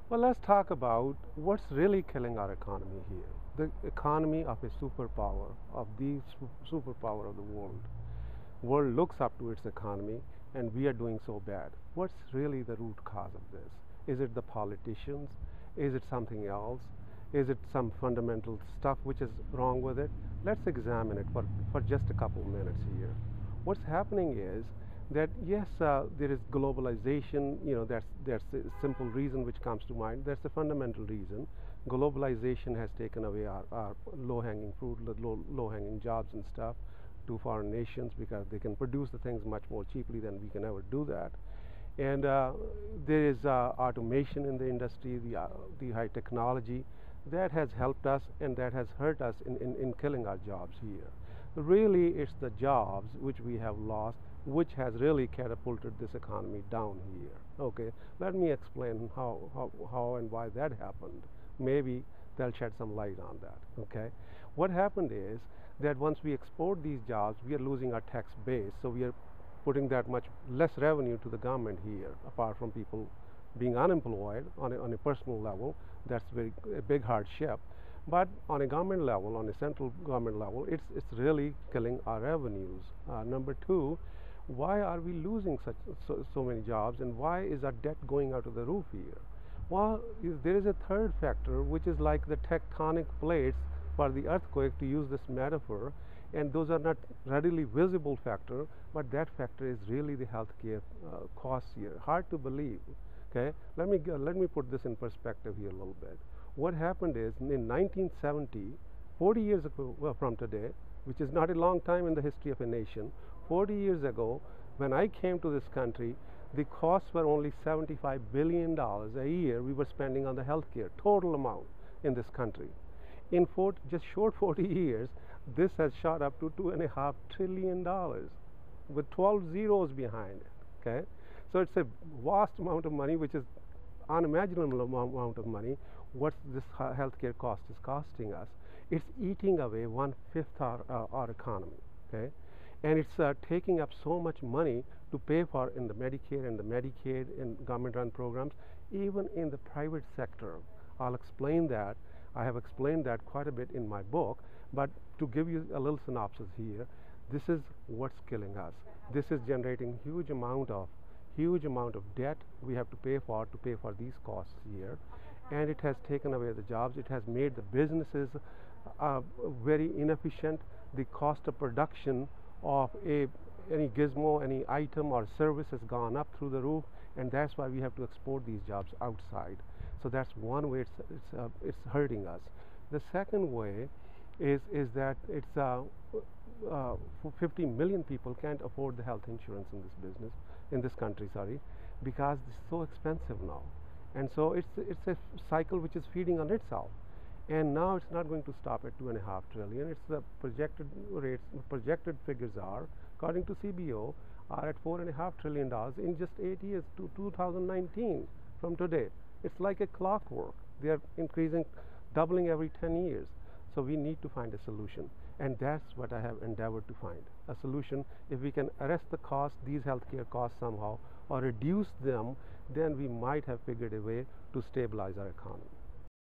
Well, let's talk about what's really killing our economy here. The economy of a superpower, of the superpower of the world. World looks up to its economy, and we are doing so bad. What's really the root cause of this? Is it the politicians? Is it something else? Is it some fundamental stuff which is wrong with it? Let's examine it for just a couple minutes here. What's happening is that yes, there is globalization. That's a simple reason which comes to mind. That's a fundamental reason. Globalization has taken away our low-hanging fruit, low-hanging jobs and stuff to foreign nations because they can produce the things much more cheaply than we can ever do that. And there is automation in the industry, the high technology that has helped us and that has hurt us in killing our jobs here. Really, it's the jobs which we have lost which has really catapulted this economy down here. Okay, let me explain how and why that happened. Maybe they'll shed some light on that. Okay, what happened is that once we export these jobs, we are losing our tax base, so we are putting that much less revenue to the government here, apart from people being unemployed on a personal level. That's a big hardship. But on a government level, on a central government level, it's really killing our revenues. Number two, why are we losing so many jobs, and why is our debt going out of the roof here? Well, there is a third factor, which is like the tectonic plates for the earthquake, to use this metaphor, and those are not readily visible factor, but that factor is really the healthcare costs here. Hard to believe. Okay, let me put this in perspective here a little bit. What happened is in 1970, 40 years ago from today, which is not a long time in the history of a nation, 40 years ago, when I came to this country, the costs were only $75 billion a year we were spending on the healthcare, total amount in this country. In just short 40 years, this has shot up to $2.5 trillion with 12 zeros behind it. Okay, so it's a vast amount of money, which is unimaginable amount of money. What this healthcare cost is costing us, it's eating away 1/5 our economy. Okay, and it's taking up so much money to pay for in the Medicare and the Medicaid and government-run programs, even in the private sector. I'll explain that. I have explained that quite a bit in my book, but to give you a little synopsis here, this is what's killing us. This is generating huge amount of debt we have to pay for these costs here, and it has taken away the jobs. It has made the businesses very inefficient. The cost of production of any gizmo, any item or service has gone up through the roof, and that's why we have to export these jobs outside. So that's one way it's hurting us. The second way is that it's 50 million people can't afford the health insurance in this country, because it's so expensive now, and so it's a cycle which is feeding on itself. And now it's not going to stop at $2.5 trillion. It's the projected rates. Projected figures are, according to CBO, are at $4.5 trillion in just 8 years to 2019 from today. It's like a clockwork. They are increasing, doubling every 10 years. So we need to find a solution, and that's what I have endeavored to find a solution. If we can arrest the cost, these healthcare costs somehow, or reduce them, then we might have figured a way to stabilize our economy.